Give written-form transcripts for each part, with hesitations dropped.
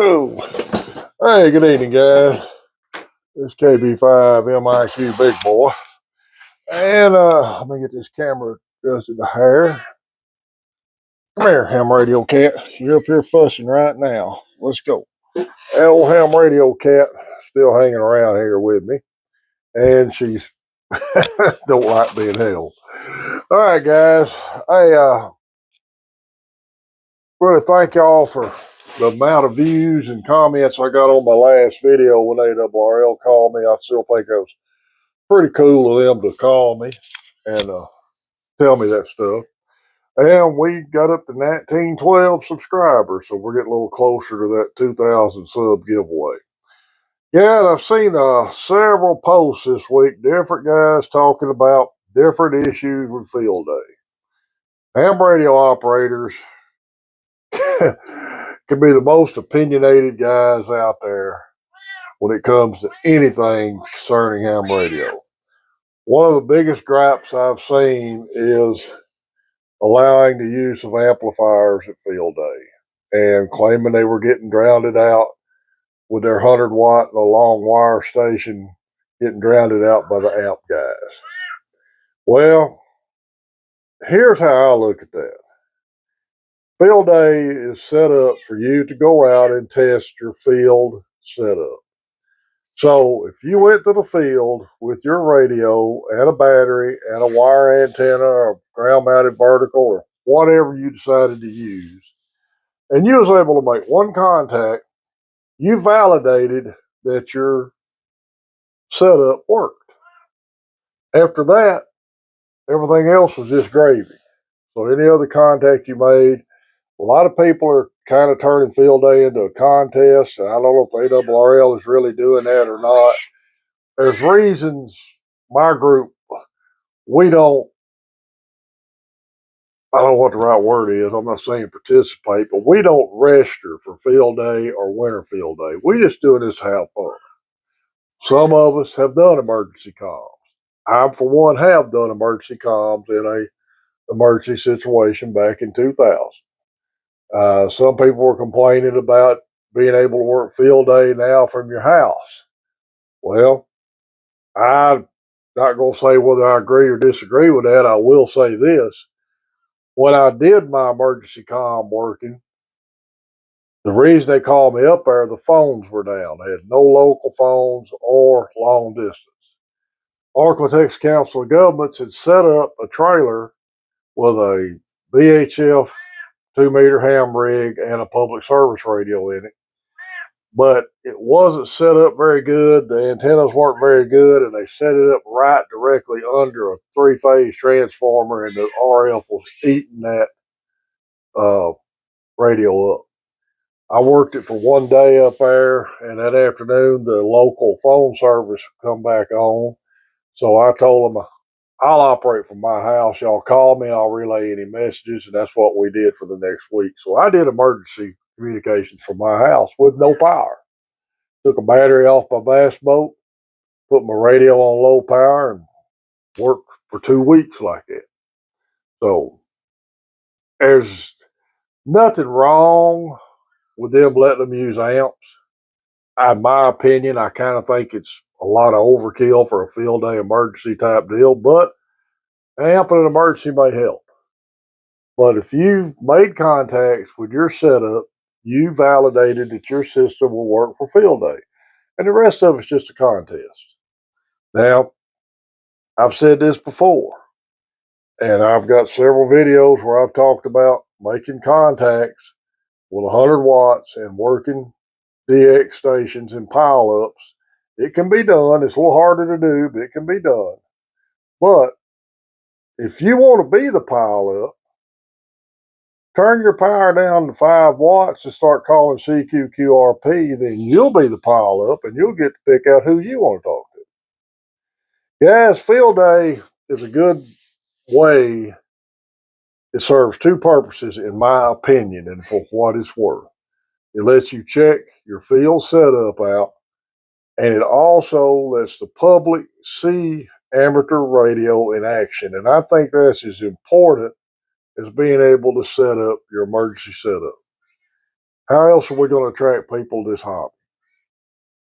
Oh, hey, good evening, guys. This KB5 MIQ Big Boy. And let me get this camera adjusted to hair. Come here, ham radio cat. You're up here fussing right now. Let's go. That old ham radio cat still hanging around here with me. And she's don't like being held. All right, guys. Hey, really thank y'all for the amount of views and comments I got on my last video when ARRL called me. I still think that was pretty cool of them to call me and tell me that stuff. And we got up to 1912 subscribers, so we're getting a little closer to that 2,000 sub giveaway. Yeah, and I've seen several posts this week, different guys talking about different issues with field day. Ham radio operators can be the most opinionated guys out there when it comes to anything concerning ham radio. One of the biggest gripes I've seen is allowing the use of amplifiers at field day and claiming they were getting drowned out with their 100-watt and a long wire station getting drowned out by the amp guys. Well, here's how I look at that. Field day is set up for you to go out and test your field setup. So if you went to the field with your radio and a battery and a wire antenna or ground mounted vertical or whatever you decided to use, and you was able to make one contact, you validated that your setup worked. After that, everything else was just gravy. So any other contact you made, a lot of people are kind of turning field day into a contest. And I don't know if the ARRL is really doing that or not. There's reasons my group, we don't, I don't know what the right word is. I'm not saying participate, but we don't register for field day or winter field day. We just doing this to have fun. Some of us have done emergency comms. I, for one, have done emergency comms in a emergency situation back in 2000. Some people were complaining about being able to work field day now from your house. Well, I'm not going to say whether I agree or disagree with that. I will say this. When I did my emergency comm working, the reason they called me up there, the phones were down. They had no local phones or long distance. Arkansas Texas Council of Governments had set up a trailer with a VHF 2-meter ham rig and a public service radio in it. But it wasn't set up very good. The antennas weren't very good, and they set it up right directly under a 3-phase transformer, and the RF was eating that radio up. I worked it for one day up there, and that afternoon the local phone service come back on. So I told them, I'll operate from my house. Y'all call me and I'll relay any messages. And that's what we did for the next week. So I did emergency communications from my house with no power. Took a battery off my bass boat, put my radio on low power, and worked for 2 weeks like that. So there's nothing wrong with them letting them use amps. In my opinion, I kind of think it's a lot of overkill for a field day emergency type deal, but amp in an emergency may help. But if you've made contacts with your setup, you validated that your system will work for field day. And the rest of it's just a contest. Now, I've said this before, and I've got several videos where I've talked about making contacts with 100 watts and working DX stations and pile-ups. It can be done. It's a little harder to do, but it can be done. But if you want to be the pile-up, turn your power down to 5 watts and start calling CQQRP, then you'll be the pile-up and you'll get to pick out who you want to talk to. Yes, field day is a good way. It serves 2 purposes, in my opinion, and for what it's worth. It lets you check your field setup out, and it also lets the public see amateur radio in action. And I think that's as important as being able to set up your emergency setup. How else are we going to attract people to this hobby?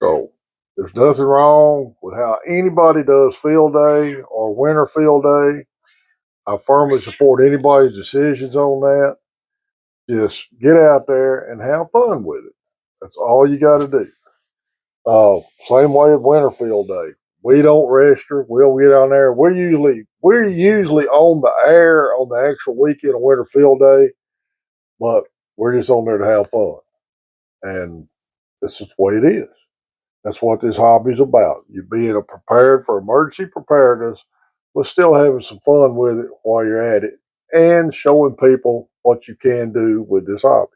So there's nothing wrong with how anybody does field day or winter field day. I firmly support anybody's decisions on that. Just get out there and have fun with it. That's all you got to do. Same way at winter field day. We don't register. We'll get on there. We're usually on the air on the actual weekend of winter field day, but we're just on there to have fun. And this is the way it is. That's what this hobby is about. You being prepared for emergency preparedness, but still having some fun with it while you're at it, and showing people what you can do with this hobby.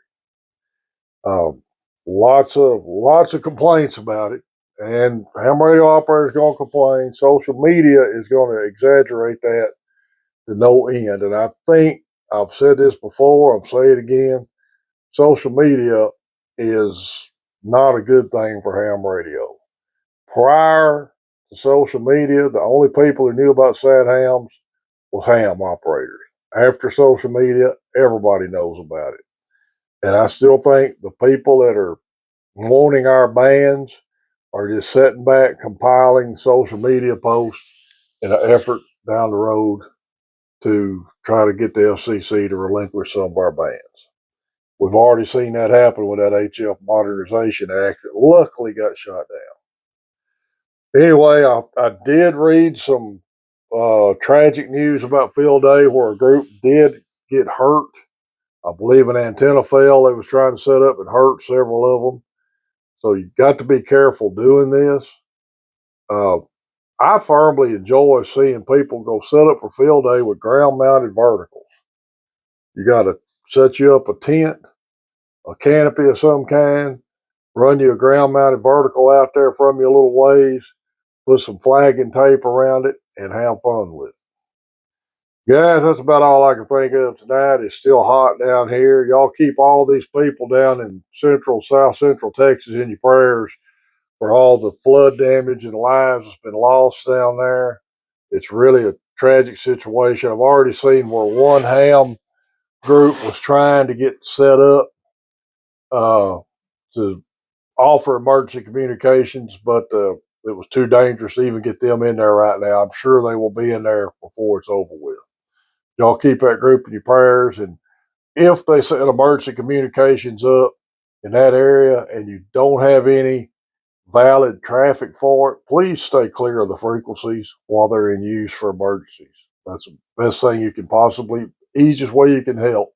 Um, lots of complaints about it, and ham radio operators going to complain. Social media is going to exaggerate that to no end. And I think I've said this before. I'll say it again. Social media is not a good thing for ham radio. Prior to social media, the only people who knew about sad hams was ham operators. After social media, everybody knows about it. And I still think the people that are wanting our bands are just sitting back compiling social media posts in an effort down the road to try to get the FCC to relinquish some of our bands. We've already seen that happen with that HF Modernization Act that luckily got shot down. Anyway, I did read some tragic news about field day where a group did get hurt. I believe an antenna fell they was trying to set up and hurt several of them. So you got to be careful doing this. Uh, I firmly enjoy seeing people go set up for field day with ground mounted verticals. You got to set you up a tent, a canopy of some kind, run you a ground mounted vertical out there from you a little ways, put some flagging tape around it, and have fun with it. Guys, that's about all I can think of tonight. It's still hot down here. Y'all keep all these people down in south central Texas in your prayers for all the flood damage and lives that's been lost down there. It's really a tragic situation. I've already seen where one ham group was trying to get set up to offer emergency communications, but it was too dangerous to even get them in there right now. I'm sure they will be in there before it's over with. Y'all keep that group in your prayers. And if they set emergency communications up in that area and you don't have any valid traffic for it, please stay clear of the frequencies while they're in use for emergencies. That's the best thing you can possibly, easiest way you can help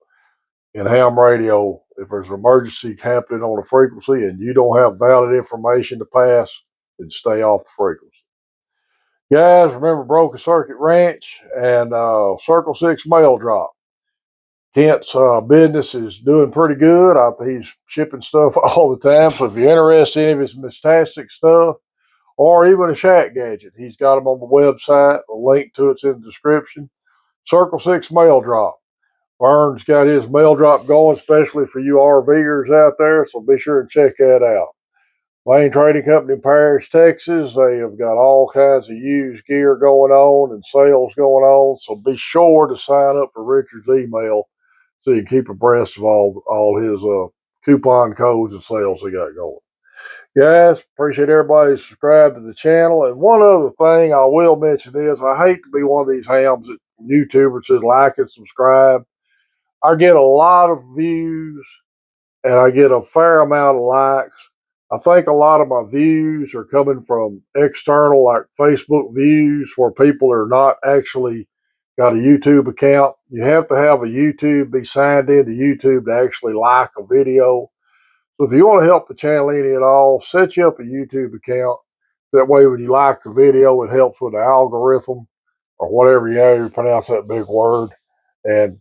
in ham radio. If there's an emergency happening on a frequency and you don't have valid information to pass, then stay off the frequency. Guys, remember Broken Circuit Ranch and Circle 6 mail drop. Kent's business is doing pretty good. He's shipping stuff all the time. So if you're interested in any of his fantastic stuff or even a shack gadget, he's got them on the website. A link to it's in the description. Circle 6 mail drop. Vern's got his mail drop going, especially for you RVers out there. So be sure and check that out. Lane Trading Company in Paris, Texas. They have got all kinds of used gear going on and sales going on. So be sure to sign up for Richard's email so you can keep abreast of all his coupon codes and sales they got going. Guys, appreciate everybody subscribed to the channel. And one other thing I will mention is I hate to be one of these hams that YouTubers says like and subscribe. I get a lot of views and I get a fair amount of likes. I think a lot of my views are coming from external, like Facebook views, where people are not actually got a YouTube account. You have to have a YouTube, be signed into YouTube to actually like a video. So if you want to help the channel any at all, set you up a YouTube account. That way, when you like the video, it helps with the algorithm or whatever you pronounce that big word, and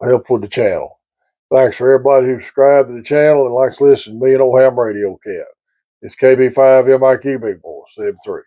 helps with the channel. Thanks for everybody who subscribed to the channel and likes listening to me and old ham radio cat. It's KB5 MIQ Big Boy 73.